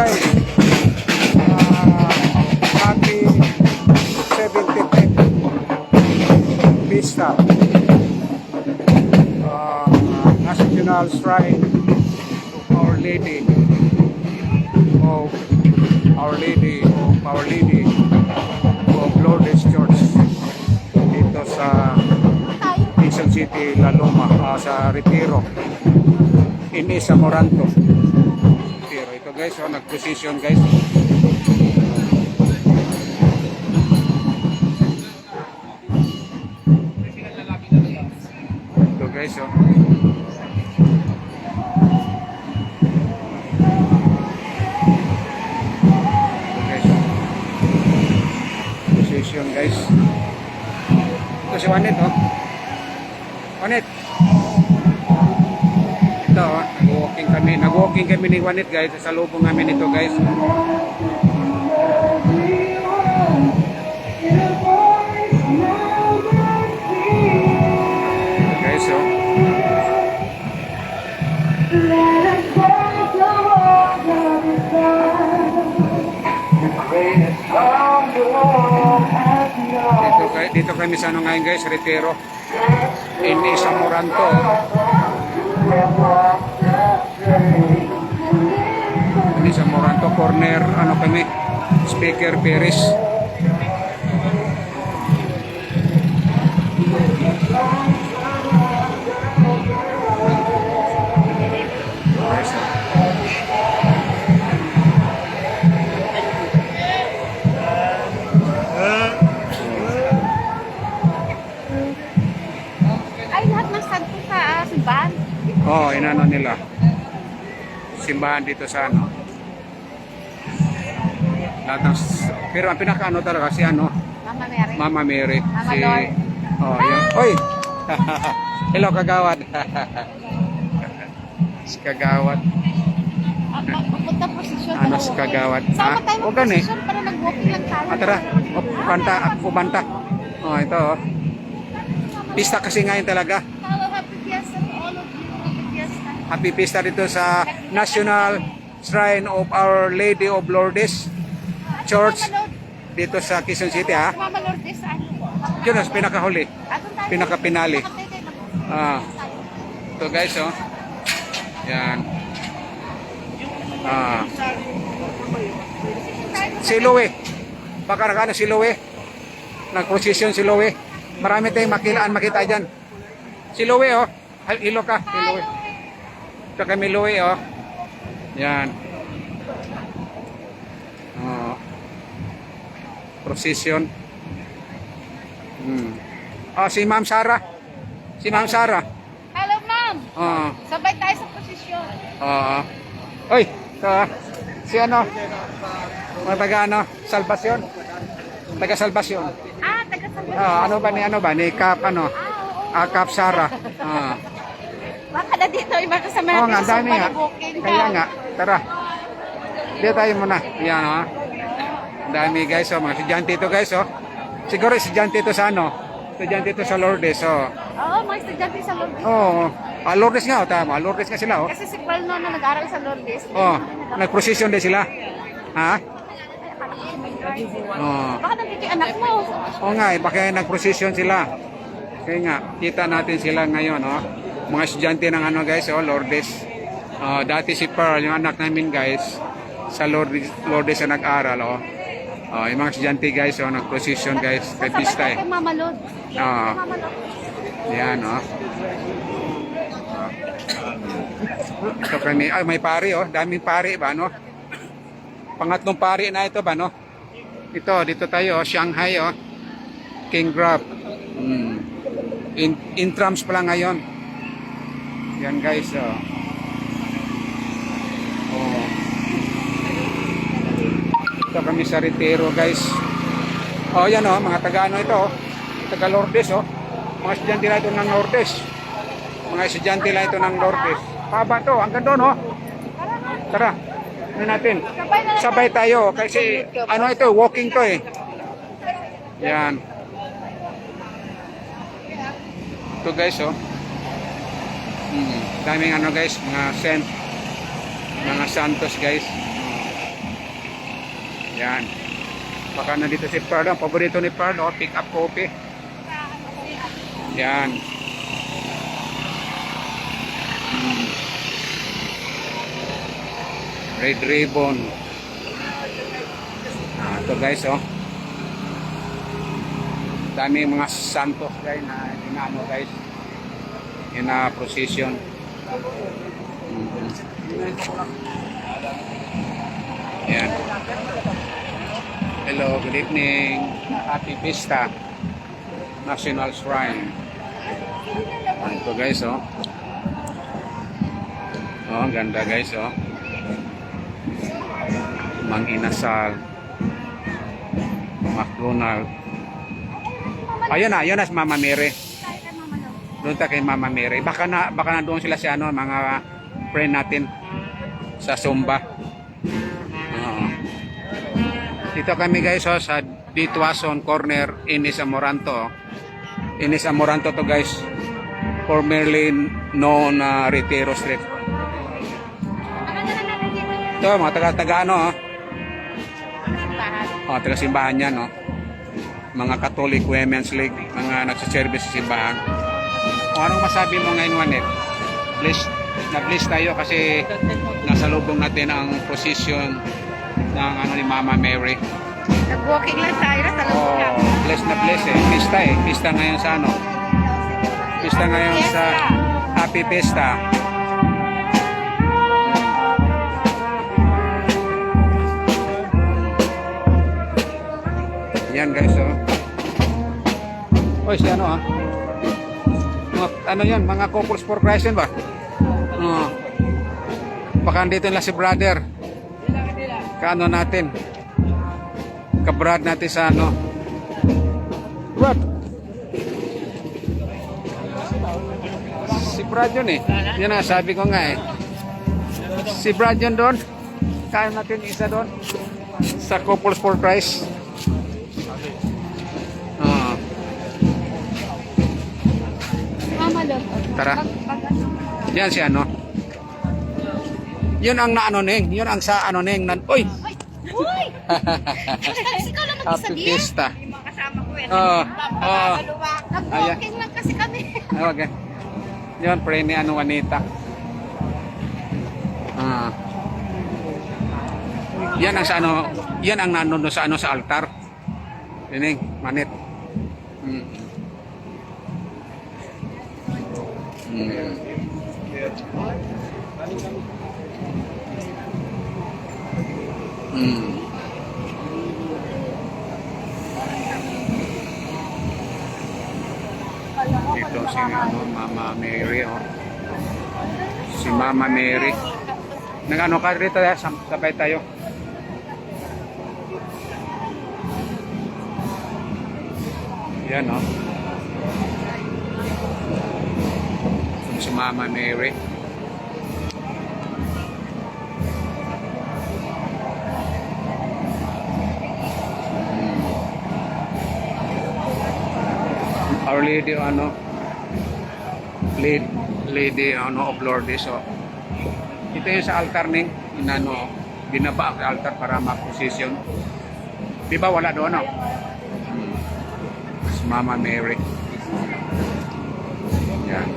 guys. Happy 75th Pista. National Shrine of Our Lady of of Lourdes Church dito sa Quezon City, La Loma, sa Retiro, Inisa Moranto. Retiro. Ito guys, nag-position guys. Ito guys, position guys. Ito si Juanet, Juanet. Ito, nag-walking kami ni Juanet guys. Sa lubong namin ito guys. Guys, dito kami sa ngayon guys, Retiro, Inisa Moranto. Inisa Moranto, corner, kami, Speaker Perez. Inano nila simbahan dito sa lahat ng, pero ang pinaka talaga si Mama Mary. Mama si Lord. Yun. Oy. Hello kagawad. Si kagawad. Pupunta posisyon. Si kagawad. Sama tayo O gani. posisyon para nag-walking lang tayo. Tara. Banta. Ito. Pista kasi ngayon talaga. Happy Fiesta to all of you. Happy Fiesta. Happy Pista dito sa National Shrine of Our Lady of Lourdes Church dito sa Quezon City, Mama Lourdes, Yun ang pinakahuli. Pinakapinali. Ito guys, yan. Si Louie. Baka nakano si Louie. Nag-procession si Louie. Marami tayong makita dyan. Si Louie, Hilo ka, si Louie. Ito kami Louie, Yan. Procession. Si Ma'am Sarah. Hello, ma'am. Sabay tayo sa posisyon. Oy, ito si taga Salvacion. Taga Salvacion. Taga-Salvador. Ni Cap Cap Sarah. Baka na dito, iba kasama natin Nga, sa dami nga. booking. Kaya nga, tara. Dito tayo muna. Yan, Ang dami guys, mga estudyante ito guys, Siguro estudyante ito sa estudyante ito sa Lourdes, Oo, mga estudyante sa Lourdes. Lourdes nga, tama. Lourdes nga sila, Kasi si Paul na nag-aaral sa Lourdes. Nag-procession din sila. Ha? Baka nandito yung anak mo. Nga, baka nag-procession sila. Kaya nga, kita natin sila ngayon, Mga estudyante ng guys, Lourdes. Dati si Pearl, yung anak namin guys, sa Lourdes na nag-aral, yung mga estudyante guys, nag-procession guys, kay Pista. Kay Mama Lord. Yan, Ito kami, may pari, daming pari ba, Pangatlong pari na ito ba, Ito, dito tayo, Shanghai, King Grab. Intrams pa lang ngayon. Yan guys, Ito kami sa Retiro guys. Yan mga taga ito, taga Lourdes, mga estudyante lang ito ng Lourdes. Mga estudyante lang ito ng Lourdes. Haba to, hanggang doon, Tara, natin. Sabay tayo kasi ito, walking to Yan. Ito guys, daming guys, mga saint, mga santos guys. Yan. Baka nandito si Pearl. Ang paborito ni Pearl, oh, pick up coffee. Yan. Red ribbon. Ito guys, oh. Dami mga santos guys na inaano guys. Ina procession. Yan. Hello, good evening. Happy Vista National Shrine. Ito guys, oh. Oh, ang ganda guys, oh. Mang Inasal, McDonald. Ayun na si Mama Mary. Doon tayo kay Mama Mary. Baka na doon sila si ano, mga friend natin sa Zumba. Dito kami guys, oh, sa Dituason Corner, Ines Amoranto. Ines Amoranto to guys. Formerly known na Retiro Street. Ito, mga taga ano, oh. Oh, taga simbahan yan, no? Mga Catholic Women's League, mga nagsiservice sa simbahan. O, anong masabi mo ngayon, Juanet? Na-bless tayo kasi nasa lubong natin ang position ng ano ni Mama Mary. Nag-walking lang tayo sa loob. Oh, bless na bless eh. Pista eh. Pista ngayon sa ano? Pista ngayon sa Happy Pista. Yan guys, oh. Oy, si ano, ah. Ano yan, mga couples for Christ yan ba? Baka dito lang si brother. Kaano natin? Kabrad natin sa ano. Brad. Si Brad yun eh. Yan ang sabi ko nga eh. Si Brad yun doon. Kaya natin isa doon. Sa couples for Christ. Tara. Yan si ano. Yun ang naano ning, yun ang sa ano ning nan. Oy. Uy! Kasi ikaw lang Happy magsabihin. Fiesta. Yung mga kasama ko yan. Oo. Nag-walking lang kasi kami. Okay. Yun, pray ni ano, Juanita. Yan ang sa ano, yan ang nanono sa ano sa altar. Dining, manit. Dito si ano, Mama Mary, oh. Si Mama Mary. Nag-ano ka rito, sabay tayo. Yan, oh. Si Mama Mary. Our Lady ano, Lady ano of Lourdes, so ito yung sa altar ning inano, binaba ang altar para ma-position. Di ba wala doon, no? Si Mama Mary. Yan.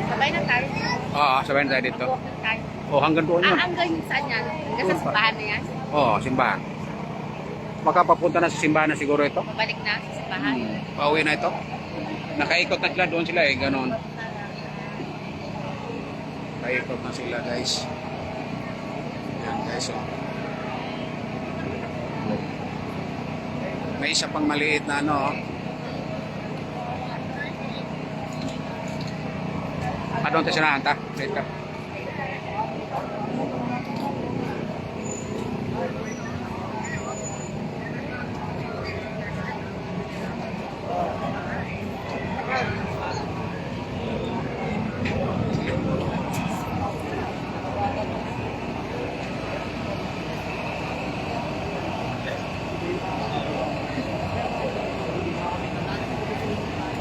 Sabay na tayo. Oo, sabay na tayo dito. Walking tayo. Oh, hanggang doon yun. Hanggang saan yan? Hanggang sa simbahan na yan? Oo, simbahan. Makapapunta na sa simbahan na siguro ito. Babalik na sa bahay. Pauwi na ito. Nakaikot na sila, doon sila eh, ganon. Nakaikot na sila guys. Yan guys, oh. May isa pang maliit na ano, oh. Doon tayo sinahan ta. Wait ka.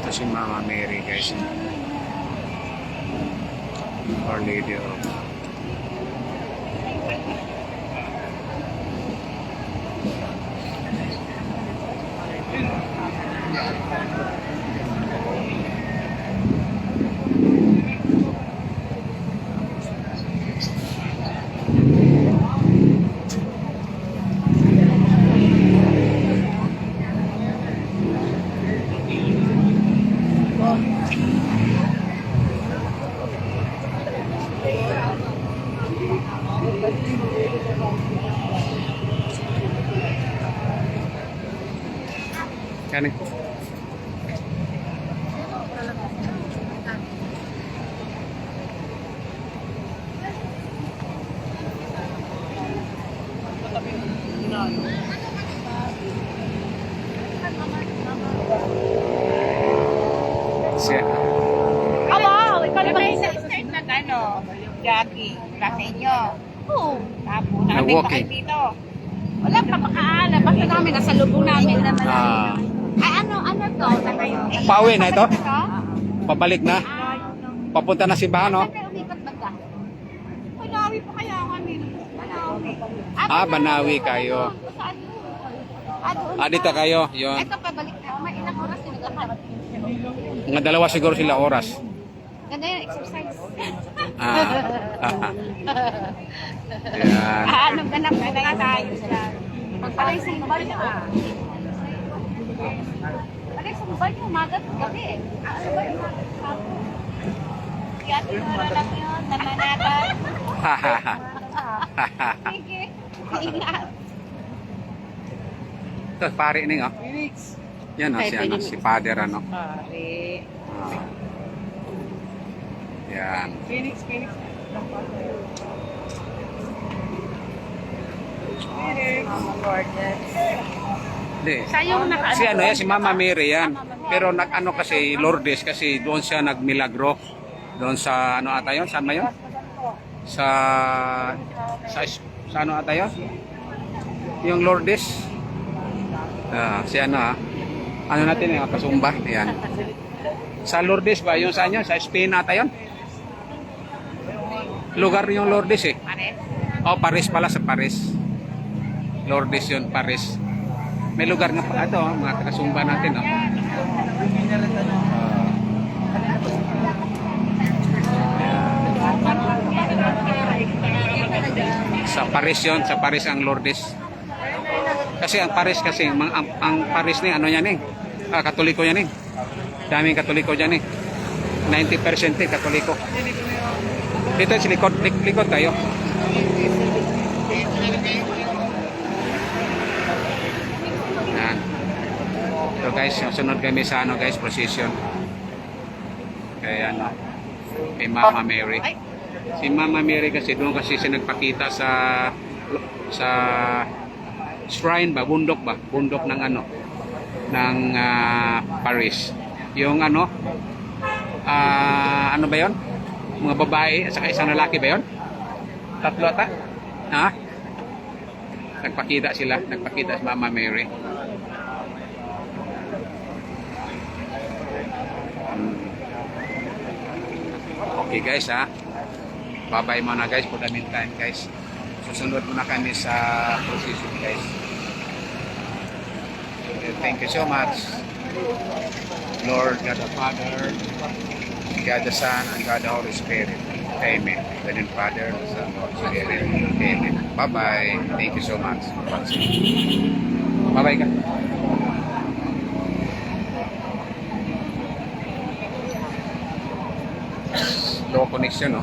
Ito si Mama Mary guys. Our Lady of Yan eh. Siya. Aba, ikaw na ba yung start na ano? Jogging. Wala sa inyo. Oo. Tapos, namin pa kayo dito. Wala pa makaalam. Basta namin, nasa lubong namin naman. Ay, ano to? Pauwi na ito? Ito? Pabalik na? Papunta na simbahan, no? Saan kayo umipat baga? Banawi pa kaya kami. Banawi. Banawi kayo. Saan doon? Dito kayo. Yun. Ito, pabalik na. May ilang oras din nagkakaroon. Mga dalawa siguro sila oras. Ganda yung exercise. Yan. Ano ganap na kaya tayo sila. Pagpalay sa imbal niya. Pagpalay sa imbal niya, umagat gabi eh. Ano ba yung umagat? Kaya tinura lang yun, namanatan. Sige. Ingat. Ito, pare ning, oh. Yan, oh, siya, no? Si Father, ano? Pare. Yan. Phoenix. Mama Gorgeous. Hindi. Siya yung naka- Si ano yan, si Mama Mary yan. Pero nag-ano kasi, Lourdes, kasi doon siya nagmilagro. Doon sa, ano ata yun? Saan ba yun? Sa ano ata yun? Yung Lourdes. Si ano ano natin yung kasumba. Yan. Sa Lourdes ba? Yung saan yun? Sa Spain ata yun? Lugar yung Lourdes eh. Pare. Paris pala, sa Paris. Lourdes yun, Paris. May lugar nga pa ito, mga kasumba natin. Sa Paris yun, sa Paris ang Lourdes. Kasi ang Paris kasi, ang Paris ni ano yan eh. Katoliko yan eh. Daming Katoliko dyan eh. 90% eh, Katoliko. Dito sa likod tayo. Yan. So guys, sunod kami sa ano guys, procession. Kaya ano, kay Mama Mary. Si Mama Mary kasi doon kasi siya nagpakita sa shrine ba, bundok ng ano, ng Paris. Yung ano, ano ba yon? Mga babae at saka isang lalaki ba yon? Tatlo ata? Nagpakita si Mama Mary. Okay guys bye-bye muna guys for the meantime guys. Susunod muna kami sa procession guys. Thank you so much. Lord God the Father, God the Son, and God the Holy Spirit. Amen. God the Father, Son, Holy Spirit. Amen. Bye-bye. Thank you so much for watching. Babay ka. Low connection, no?